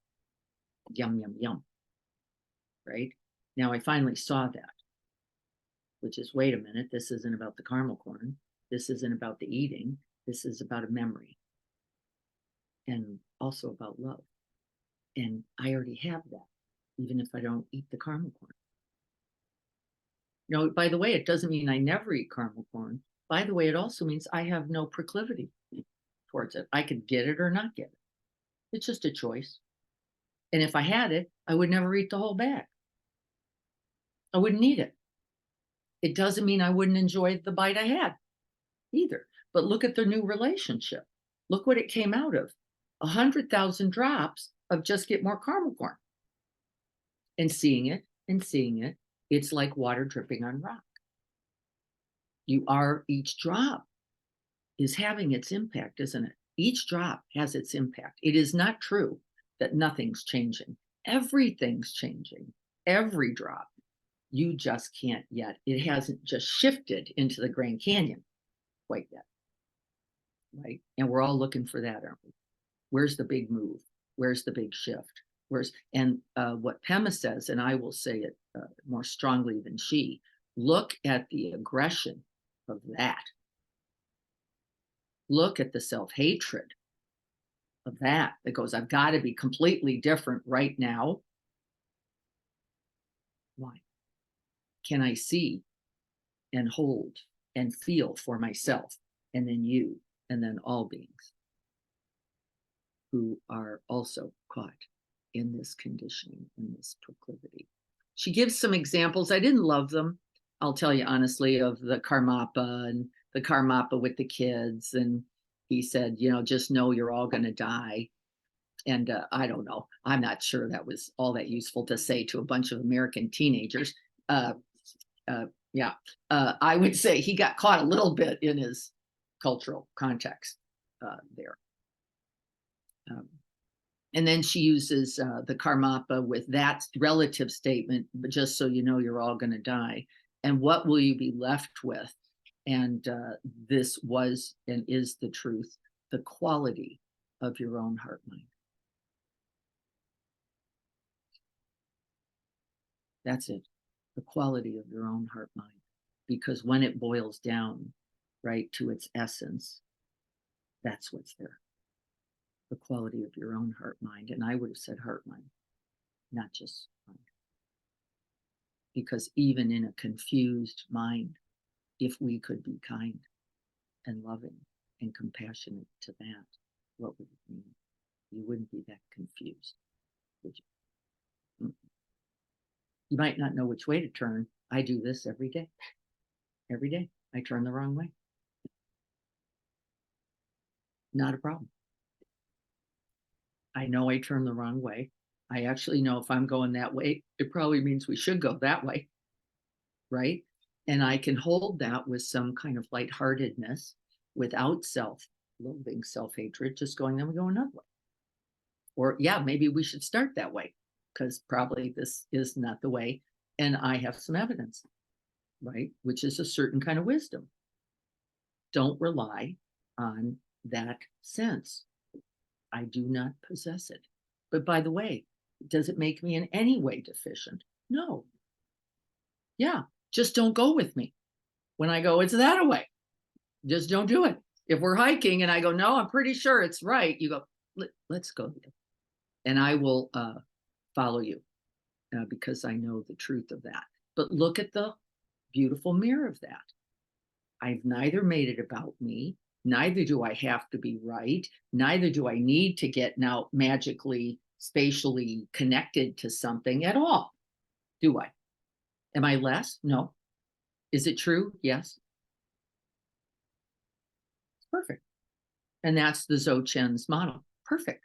Yum, yum, yum. Right? Now I finally saw that, which is, wait a minute, this isn't about the caramel corn. This isn't about the eating. This is about a memory. And also about love. And I already have that, even if I don't eat the caramel corn. No, by the way, it doesn't mean I never eat caramel corn. By the way, it also means I have no proclivity towards it. I could get it or not get it. It's just a choice. And if I had it, I would never eat the whole bag. I wouldn't eat it. It doesn't mean I wouldn't enjoy the bite I had either. But look at the new relationship. Look what it came out of. 100,000 drops of just get more caramel corn. And seeing it, it's like water dripping on rock. You are, each drop is having its impact, isn't it? Each drop has its impact. It is not true that nothing's changing. Everything's changing. Every drop. You just can't yet. It hasn't just shifted into the Grand Canyon quite yet. Right? And we're all looking for that, aren't we? Where's the big move? Where's the big shift? And what Pema says, and I will say it more strongly than she, look at the aggression of that. Look at the self-hatred of that goes, I've got to be completely different right now. Why? Can I see and hold and feel for myself, and then you, and then all beings who are also caught in this conditioning, in this proclivity. She gives some examples. I didn't love them, I'll tell you honestly, of the Karmapa and the Karmapa with the kids. And he said, just know you're all going to die. And I don't know. I'm not sure that was all that useful to say to a bunch of American teenagers. I would say he got caught a little bit in his cultural context there. And then she uses the Karmapa with that relative statement, but just so you know, you're all going to die. And what will you be left with? And this was and is the truth, the quality of your own heart mind. That's it, the quality of your own heart mind. Because when it boils down, right, to its essence, that's what's there. The quality of your own heart mind. And I would have said heart mind, not just mind. Because even in a confused mind, if we could be kind and loving and compassionate to that, what would it mean? You wouldn't be that confused, would you? You might not know which way to turn. I do this every day. Every day I turn the wrong way. Not a problem. I know I turn the wrong way. I actually know if I'm going that way, it probably means we should go that way. Right? And I can hold that with some kind of lightheartedness without self-loathing, self-hatred, just going, then we go another way. Or, yeah, maybe we should start that way because probably this is not the way. And I have some evidence, right? Which is a certain kind of wisdom. Don't rely on that sense. I do not possess it. But by the way, does it make me in any way deficient? No. Yeah, just don't go with me. When I go, it's that way. Just don't do it. If we're hiking and I go, no, I'm pretty sure it's right. You go, let's go there. And I will follow you because I know the truth of that. But look at the beautiful mirror of that. I've neither made it about me, neither do I have to be right, neither do I need to get now magically, spatially connected to something at all. Do I? Am I less? No. Is it true? Yes. Perfect. And that's the Dzogchen's model. Perfect.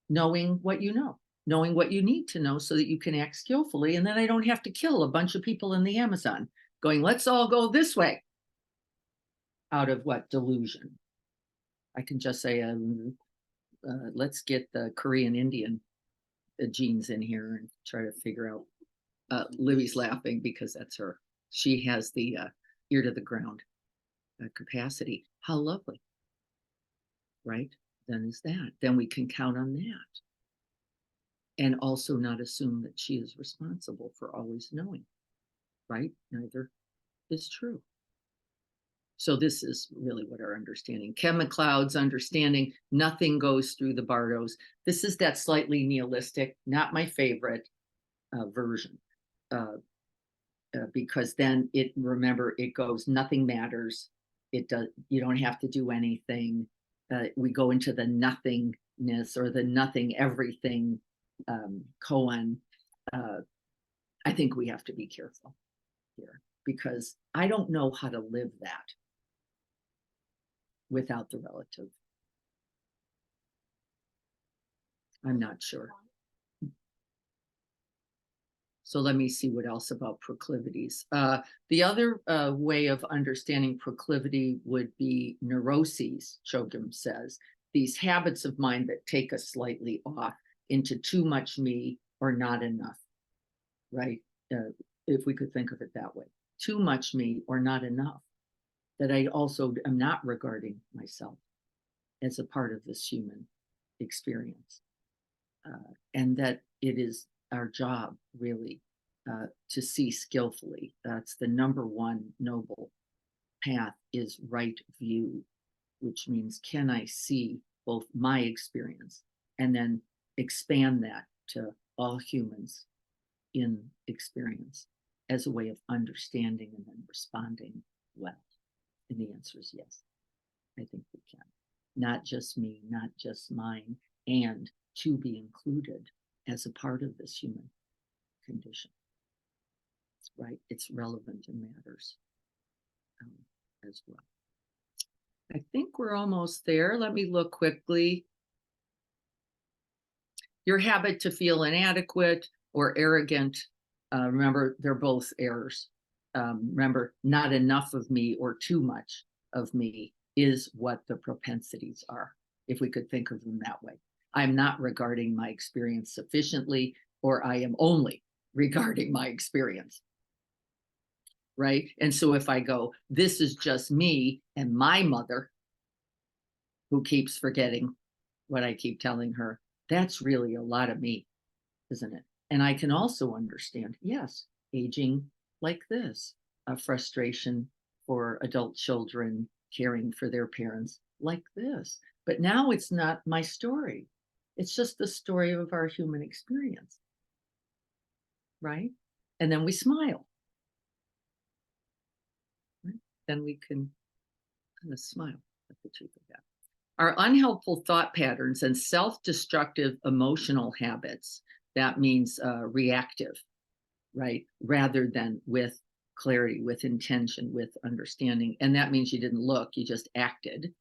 Knowing what you know, knowing what you need to know so that you can act skillfully. And then I don't have to kill a bunch of people in the Amazon going, let's all go this way. Out of what? Delusion. I can just say, let's get the Korean Indian genes in here and try to figure out. Libby's laughing because that's her. She has the ear to the ground capacity. How lovely. Right? Then is that. Then we can count on that. And also not assume that she is responsible for always knowing. Right? Neither is true. So this is really what our understanding. Ken McLeod's understanding, nothing goes through the Bardos. This is that slightly nihilistic, not my favorite version. Because then remember, it goes, nothing matters. It does, you don't have to do anything. We go into the nothingness or the nothing everything koan. I think we have to be careful here because I don't know how to live that without the relative. I'm not sure. So let me see what else about proclivities. The other way of understanding proclivity would be neuroses, Chogyam says, these habits of mind that take us slightly off into too much me or not enough, right? If we could think of it that way, too much me or not enough, that I also am not regarding myself as a part of this human experience. And that it is our job really to see skillfully. That's the number one noble path is right view, which means can I see both my experience and then expand that to all humans in experience as a way of understanding and then responding well. And the answer is yes, I think we can. Not just me, not just mine, and to be included as a part of this human condition. Right? It's relevant and matters as well. I think we're almost there. Let me look quickly. Your habit to feel inadequate or arrogant. Remember, they're both errors. Remember, not enough of me or too much of me is what the propensities are, if we could think of them that way. I'm not regarding my experience sufficiently, or I am only regarding my experience. Right? And so if I go, this is just me and my mother, who keeps forgetting what I keep telling her, that's really a lot of me, isn't it? And I can also understand, yes, aging like this, a frustration for adult children caring for their parents like this. But now it's not my story. It's just the story of our human experience. Right? And then we smile. Right? Then we can kind of smile at the truth of that. Our unhelpful thought patterns and self-destructive emotional habits, that means reactive, right? Rather than with clarity, with intention, with understanding. And that means you didn't look, you just acted,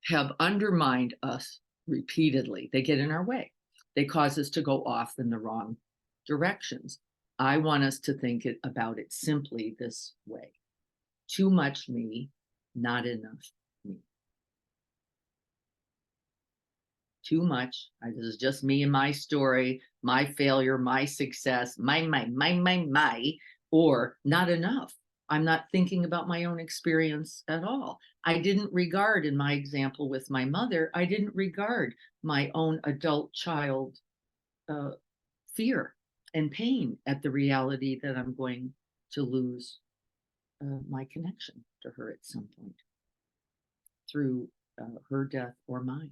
have undermined us repeatedly. They get in our way. They cause us to go off in the wrong directions. I want us to think about it simply this way. Too much me, not enough me. Too much. This is just me and my story, my failure, my success, my, or not enough. I'm not thinking about my own experience at all. I didn't regard, in my example with my mother, I didn't regard my own adult child fear and pain at the reality that I'm going to lose my connection to her at some point through her death or mine.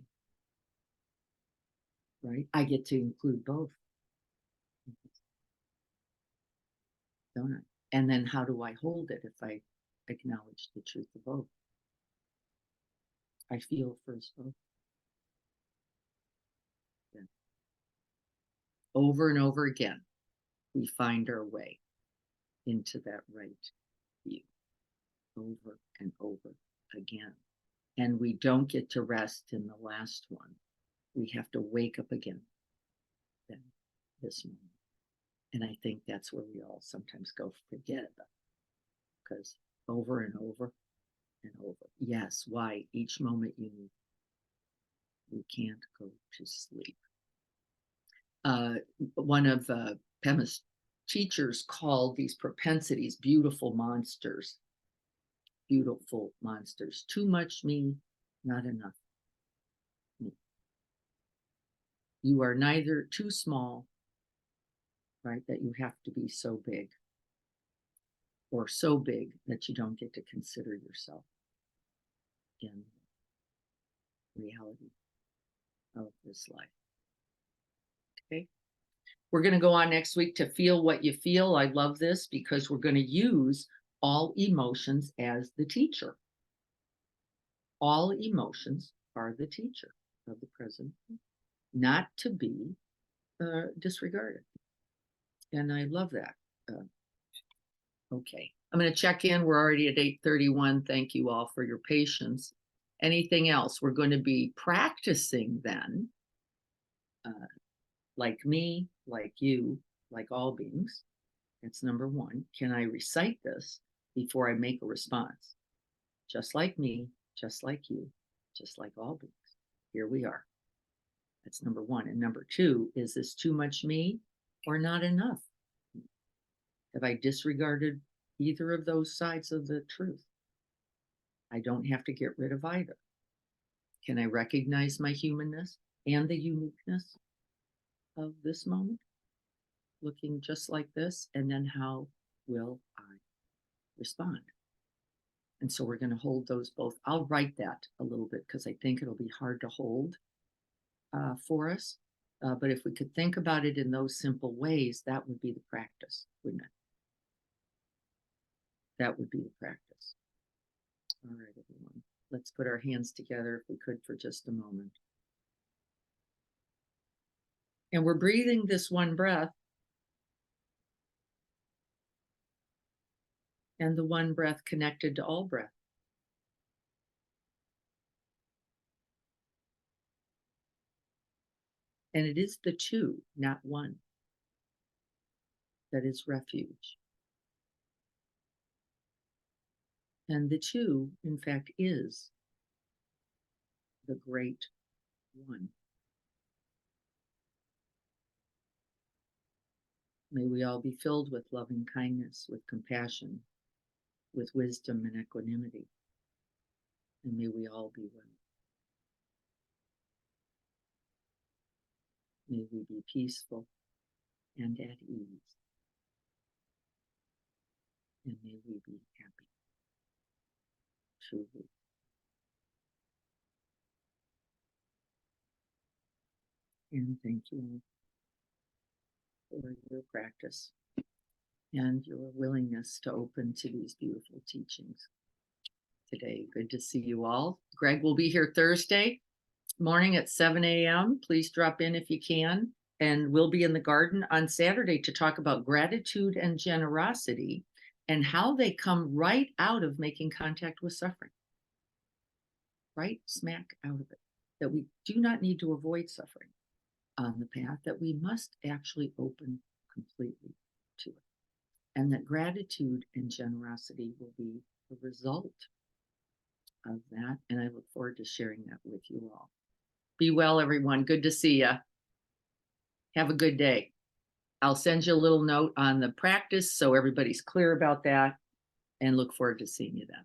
Right? I get to include both. Don't I? And then how do I hold it if I acknowledge the truth of both? I feel first both. Yeah. Over and over again, we find our way into that right view. Over and over again. And we don't get to rest in the last one. We have to wake up again then this moment. And I think that's where we all sometimes go forget about it, because over and over and over. Yes, why each moment you need. We can't go to sleep. One of Pema's teachers called these propensities beautiful monsters. Beautiful monsters. Too much me, not enough me. You are neither too small, right, that you have to be so big, or so big that you don't get to consider yourself in reality of this life. Okay. We're going to go on next week to feel what you feel. I love this because we're going to use all emotions as the teacher. All emotions are the teacher of the present, not to be disregarded. And I love that. Okay, I'm going to check in. We're already at 8:31. Thank you all for your patience. Anything else? We're going to be practicing then, like me, like you, like all beings. That's number one. Can I recite this before I make a response? Just like me, just like you, just like all beings. Here we are. That's number one. And number two, is this too much me or not enough? Have I disregarded either of those sides of the truth? I don't have to get rid of either. Can I recognize my humanness and the uniqueness of this moment, looking just like this? And then how will I respond? And so we're going to hold those both. I'll write that a little bit because I think it'll be hard to hold for us. But if we could think about it in those simple ways, that would be the practice, wouldn't it? That would be the practice. All right, everyone. Let's put our hands together if we could for just a moment. And we're breathing this one breath. And the one breath connected to all breath. And it is the two, not one, that is refuge. And the two, in fact, is the great one. May we all be filled with loving kindness, with compassion, with wisdom and equanimity. And may we all be well. May we be peaceful and at ease. And may we be happy, truly. And thank you for your practice and your willingness to open to these beautiful teachings today. Good to see you all. Greg will be here Thursday morning at 7 a.m. Please drop in if you can. And we'll be in the garden on Saturday to talk about gratitude and generosity and how they come right out of making contact with suffering. Right smack out of it. That we do not need to avoid suffering on the path, that we must actually open completely to it. And that gratitude and generosity will be the result of that. And I look forward to sharing that with you all. Be well, everyone. Good to see you. Have a good day. I'll send you a little note on the practice so everybody's clear about that, and look forward to seeing you then.